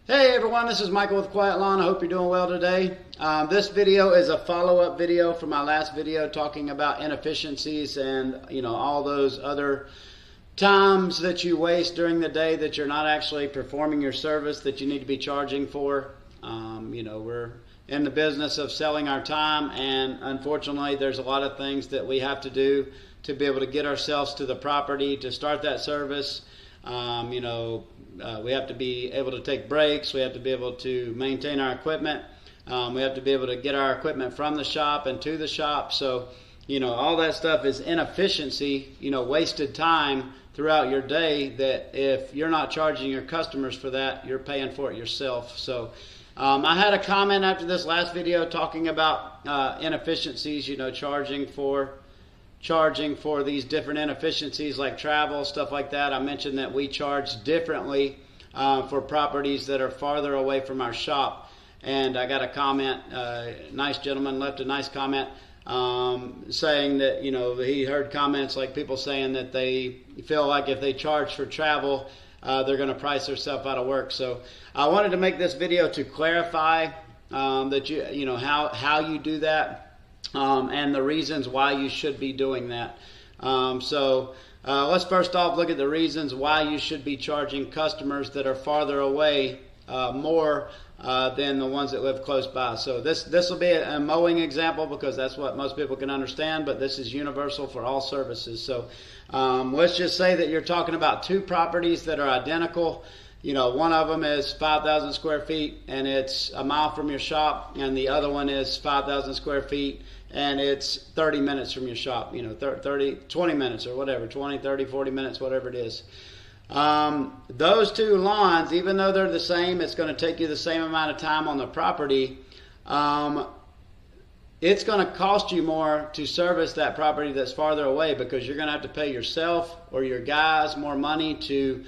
Hey everyone, this is Michael with Quiet Lawn. I hope you're doing well today. This video is a follow-up video from my last video talking about inefficiencies and all those other times that you waste during the day that you're not actually performing your service that you need to be charging for. We're in the business of selling our time, and unfortunately there's a lot of things that we have to do to be able to get ourselves to the property to start that service. We have to be able to take breaks. We have to be able to maintain our equipment. We have to be able to get our equipment from the shop and to the shop. So, all that stuff is inefficiency, wasted time throughout your day that if you're not charging your customers for that, you're paying for it yourself. So, I had a comment after this last video talking about inefficiencies, charging for these different inefficiencies like travel, stuff like that. I mentioned that we charge differently for properties that are farther away from our shop. And I got a comment, nice gentleman left a nice comment saying that, he heard comments like people saying that they feel like if they charge for travel, they're going to price themselves out of work. So I wanted to make this video to clarify that how you do that. And the reasons why you should be doing that. Let's first off look at the reasons why you should be charging customers that are farther away more than the ones that live close by. So this will be a mowing example because that's what most people can understand, but this is universal for all services. So let's just say that you're talking about two properties that are identical. One of them is 5,000 square feet and it's a mile from your shop, and the other one is 5,000 square feet and it's 30 minutes from your shop, 20 minutes or whatever, 20, 30, 40 minutes, whatever it is. Those two lawns, even though they're the same, it's going to take you the same amount of time on the property. It's going to cost you more to service that property that's farther away because you're going to have to pay yourself or your guys more money to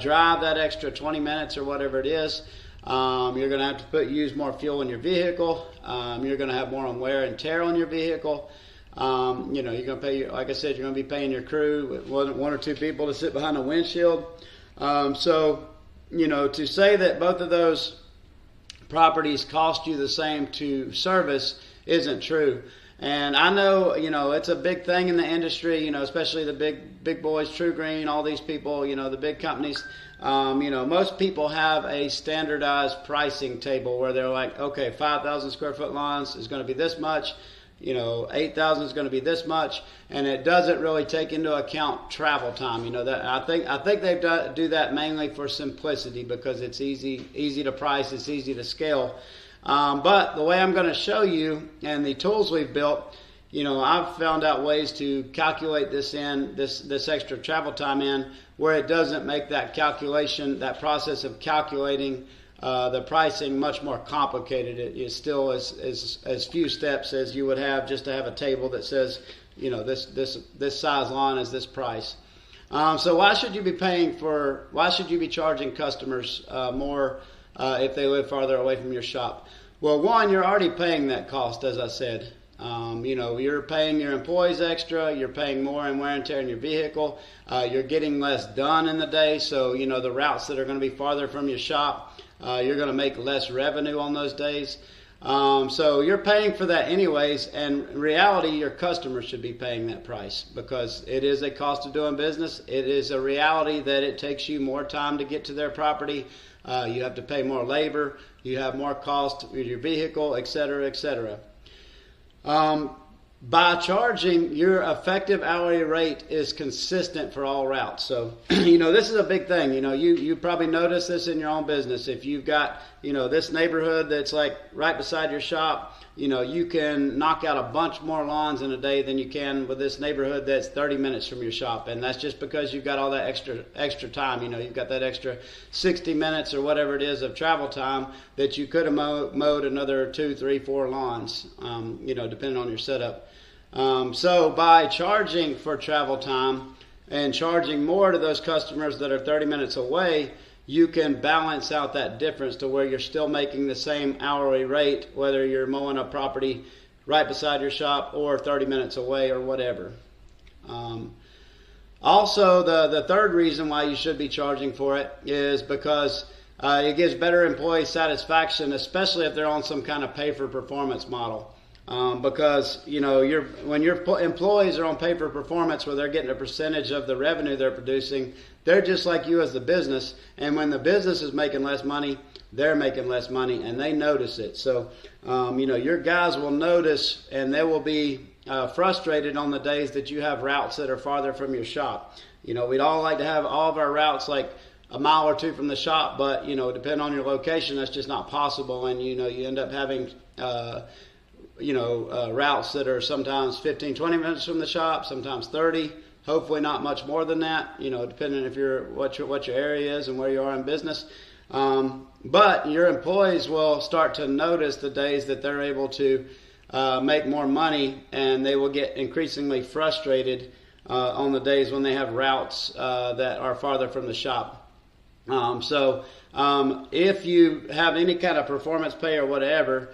drive that extra 20 minutes or whatever it is. You're going to have to use more fuel in your vehicle. You're going to have more on wear and tear on your vehicle. You're going to pay, like I said, you're going to be paying your crew, one or two people to sit behind a windshield. To say that both of those properties cost you the same to service isn't true. And I know, it's a big thing in the industry, especially the big boys, True Green, all these people, the big companies. Most people have a standardized pricing table where they're like, okay, 5,000 square foot lawns is going to be this much, 8,000 is going to be this much, and it doesn't really take into account travel time. That I think they do that mainly for simplicity because it's easy to price, it's easy to scale. But the way I'm going to show you and the tools we've built, I've found out ways to calculate this extra travel time in where it doesn't make that calculation, that process of calculating the pricing much more complicated. It is still as few steps as you would have just to have a table that says, this size lawn is this price. So why should you be charging customers more if they live farther away from your shop? Well, one, you're already paying that cost, as I said. You're paying your employees extra, you're paying more in wear and tear in your vehicle, you're getting less done in the day, so the routes that are going to be farther from your shop, you're going to make less revenue on those days. So you're paying for that anyways, and in reality your customers should be paying that price because it is a cost of doing business. It is a reality that it takes you more time to get to their property. You have to pay more labor, you have more cost with your vehicle, etc., etc. By charging, your effective hourly rate is consistent for all routes. So, this is a big thing. You probably notice this in your own business. If you've got, this neighborhood that's like right beside your shop, you can knock out a bunch more lawns in a day than you can with this neighborhood that's 30 minutes from your shop. And that's just because you've got all that extra time. You've got that extra 60 minutes or whatever it is of travel time that you could have mowed another 2, 3, 4 lawns, depending on your setup. So by charging for travel time and charging more to those customers that are 30 minutes away, you can balance out that difference to where you're still making the same hourly rate, whether you're mowing a property right beside your shop or 30 minutes away or whatever. Also, the third reason why you should be charging for it is because it gives better employee satisfaction, especially if they're on some kind of pay-for-performance model. Because when your employees are on pay-for-performance where they're getting a percentage of the revenue they're producing, they're just like you as the business. And when the business is making less money, they're making less money, and they notice it. So, your guys will notice, and they will be frustrated on the days that you have routes that are farther from your shop. We'd all like to have all of our routes like a mile or two from the shop, but depending on your location, that's just not possible, and you end up having routes that are sometimes 15, 20 minutes from the shop, sometimes 30. Hopefully not much more than that, depending if what your area is and where you are in business. But your employees will start to notice the days that they're able to make more money, and they will get increasingly frustrated on the days when they have routes that are farther from the shop. So if you have any kind of performance pay or whatever,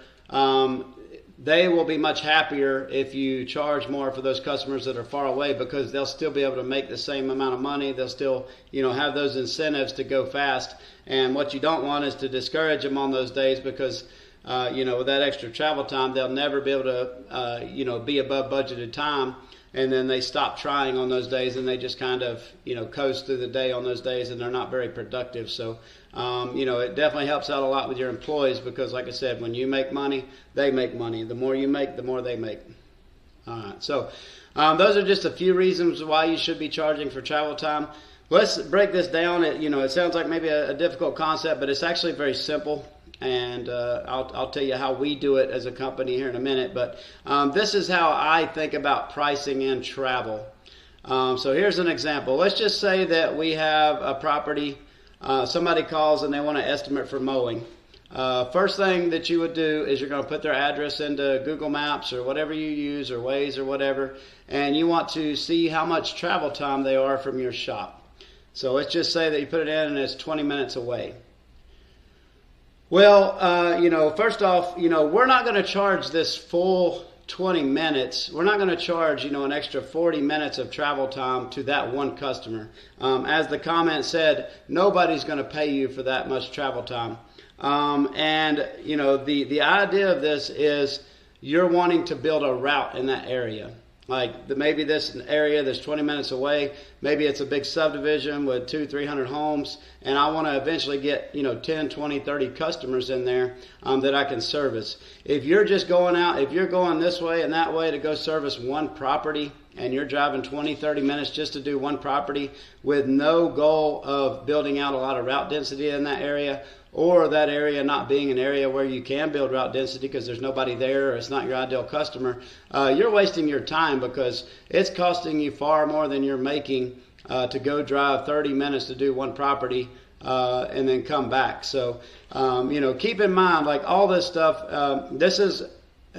they will be much happier if you charge more for those customers that are far away, because they'll still be able to make the same amount of money. They'll still, have those incentives to go fast. And what you don't want is to discourage them on those days, because, with that extra travel time, they'll never be able to, be above budgeted time. And then they stop trying on those days, and they just kind of, coast through the day on those days, and they're not very productive. So, it definitely helps out a lot with your employees, because, like I said, when you make money, they make money. The more you make, the more they make. All right. So, those are just a few reasons why you should be charging for travel time. Let's break this down. It sounds like maybe a difficult concept, but it's actually very simple. And I'll tell you how we do it as a company here in a minute. But this is how I think about pricing in travel. So here's an example. Let's just say that we have a property. Somebody calls and they want an estimate for mowing. First thing that you would do is you're going to put their address into Google Maps or whatever you use, or Waze or whatever, and you want to see how much travel time they are from your shop. So let's just say that you put it in and it's 20 minutes away. Well, first off, we're not going to charge this full 20 minutes. We're not going to charge, an extra 40 minutes of travel time to that one customer. As the comment said, nobody's going to pay you for that much travel time. The idea of this is you're wanting to build a route in that area. Like maybe this area that's 20 minutes away, maybe it's a big subdivision with 200-300 homes, and I want to eventually get 10, 20, 30 customers in there that I can service. If you're just going out, if you're going this way and that way to go service one property, and you're driving 20, 30 minutes just to do one property with no goal of building out a lot of route density in that area, or that area not being an area where you can build route density because there's nobody there or it's not your ideal customer, you're wasting your time, because it's costing you far more than you're making to go drive 30 minutes to do one property and then come back. So, keep in mind, like all this stuff, this is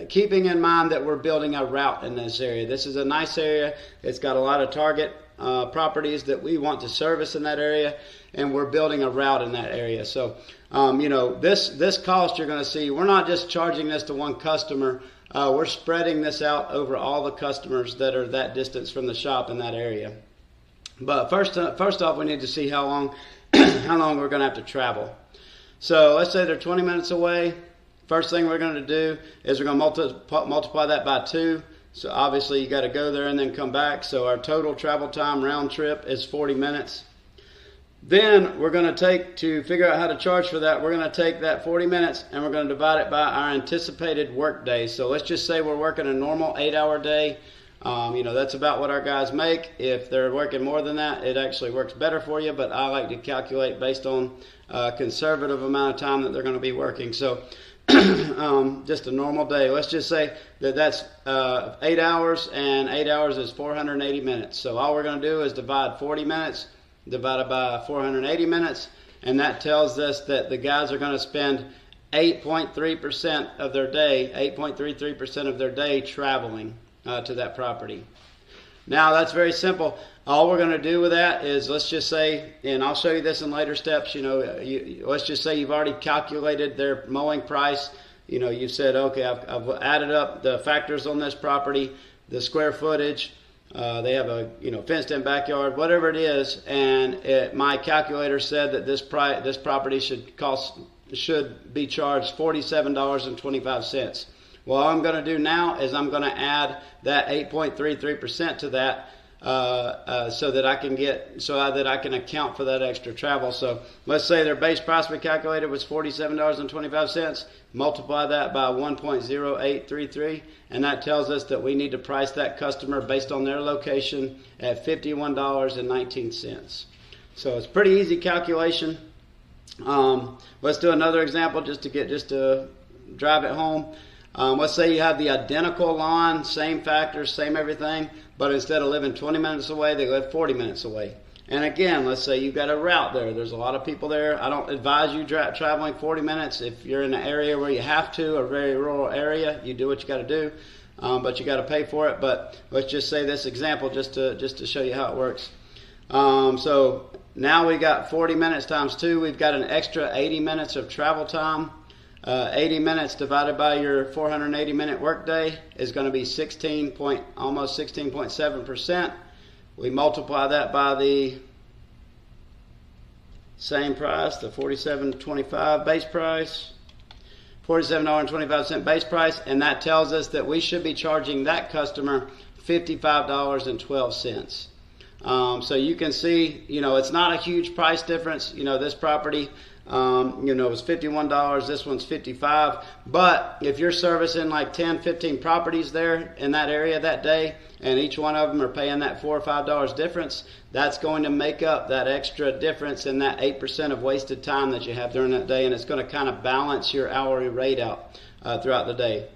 keeping in mind that we're building a route in this area. This is a nice area. It's got a lot of target properties that we want to service in that area, and we're building a route in that area. So, this cost you're going to see, we're not just charging this to one customer. We're spreading this out over all the customers that are that distance from the shop in that area. But first off, we need to see how long we're going to have to travel. So let's say they're 20 minutes away. First thing we're going to do is we're going to multiply that by 2. So obviously you got to go there and then come back. So our total travel time round trip is 40 minutes. Then we're going to figure out how to charge for that, we're going to take that 40 minutes and we're going to divide it by our anticipated work days. So let's just say we're working a normal 8-hour day. That's about what our guys make. If they're working more than that, it actually works better for you, but I like to calculate based on a conservative amount of time that they're going to be working. So just a normal day. Let's just say that's 8 hours, and 8 hours is 480 minutes. So all we're going to do is divide 40 minutes divided by 480 minutes, and that tells us that the guys are going to spend 8.3% of their day, 8.33% of their day traveling to that property. Now that's very simple. All we're going to do with that is, let's just say, and I'll show you this in later steps, let's just say you've already calculated their mowing price. You've said, okay, I've added up the factors on this property, the square footage, they have a fenced-in backyard, whatever it is, and my calculator said that this property should be charged $47.25. Well, all I'm going to do now is I'm going to add that 8.33% to that, so that I can account for that extra travel. So let's say their base price we calculated was $47.25. Multiply that by 1.0833, and that tells us that we need to price that customer based on their location at $51.19. So it's pretty easy calculation. Let's do another example just to drive it home. Let's say you have the identical lawn, same factors, same everything, but instead of living 20 minutes away, they live 40 minutes away. And again, let's say you've got a route there. There's a lot of people there. I don't advise you traveling 40 minutes. If you're in an area where you have to, a very rural area, you do what you got to do, but you got to pay for it. But let's just say this example just to show you how it works. So now we got 40 minutes times 2. We've got an extra 80 minutes of travel time. 80 minutes divided by your 480-minute workday is going to be almost 16.7%. We multiply that by the same price, the $47.25 base price, $47.25 base price, and that tells us that we should be charging that customer $55.12. So you can see, it's not a huge price difference. This property, it was $51, this one's $55. But if you're servicing like 10, 15 properties there in that area that day, and each one of them are paying that $4 or $5 difference, that's going to make up that extra difference in that 8% of wasted time that you have during that day, and it's going to kind of balance your hourly rate out throughout the day.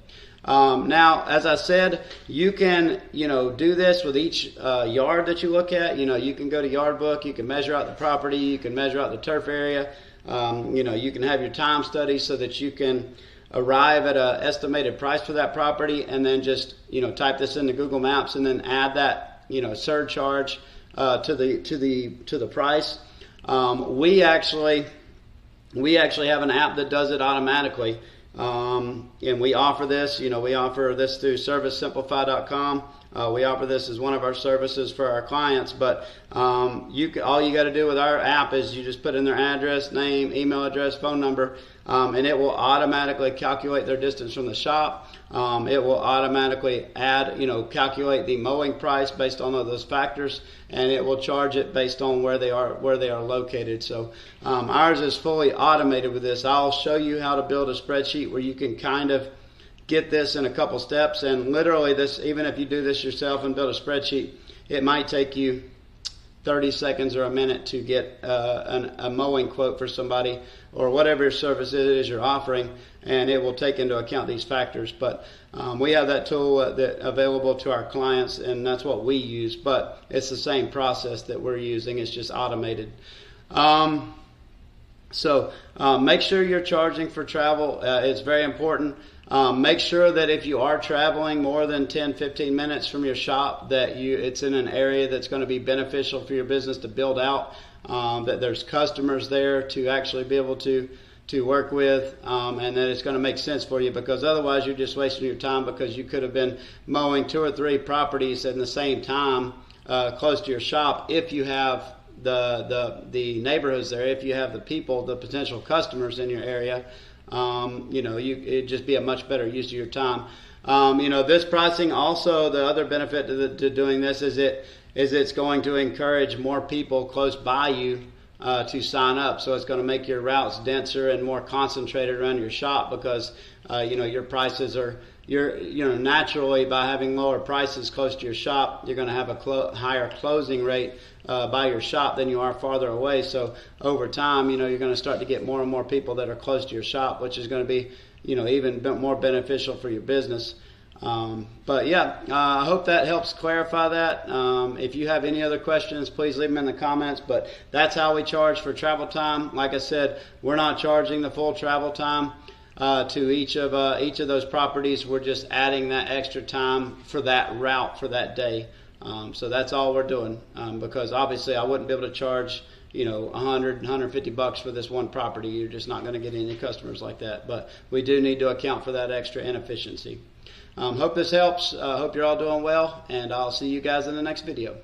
Now, as I said, you can, do this with each yard that you look at. You can go to Yard Book, you can measure out the property, you can measure out the turf area. You can have your time study so that you can arrive at an estimated price for that property, and then just type this into Google Maps and then add that surcharge to the price. We actually have an app that does it automatically. And we offer this, through ServiceSimplify.com. We offer this as one of our services for our clients, but all you got to do with our app is you just put in their address, name, email address, phone number, and it will automatically calculate their distance from the shop. It will automatically calculate the mowing price based on all those factors, and it will charge it based on where they are located. So ours is fully automated with this. I'll show you how to build a spreadsheet where you can kind of get this in a couple steps, and literally this, even if you do this yourself and build a spreadsheet, it might take you 30 seconds or a minute to get a mowing quote for somebody or whatever service it is you're offering, and it will take into account these factors. But we have that tool available to our clients, and that's what we use, but it's the same process that we're using. It's just automated. So make sure you're charging for travel. It's very important. Make sure that if you are traveling more than 10-15 minutes from your shop, that it's in an area that's going to be beneficial for your business to build out, that there's customers there to actually be able to work with, and that it's going to make sense for you, because otherwise you're just wasting your time, because you could have been mowing 2 or 3 properties at the same time close to your shop if you have the neighborhoods there, if you have the people, the potential customers in your area. It'd just be a much better use of your time. This pricing also, the other benefit to doing this is it's going to encourage more people close by you to sign up. So it's going to make your routes denser and more concentrated around your shop, because your prices are, naturally, by having lower prices close to your shop, you're going to have a higher closing rate by your shop than you are farther away. So over time, you're going to start to get more and more people that are close to your shop, which is going to be, even more beneficial for your business. But yeah, I hope that helps clarify that. If you have any other questions, please leave them in the comments. But that's how we charge for travel time. Like I said, we're not charging the full travel time to each of those properties. We're just adding that extra time for that route for that day. So that's all we're doing, because obviously I wouldn't be able to charge $100, $150 for this one property. You're just not going to get any customers like that. But we do need to account for that extra inefficiency. Hope this helps. Hope you're all doing well, and I'll see you guys in the next video.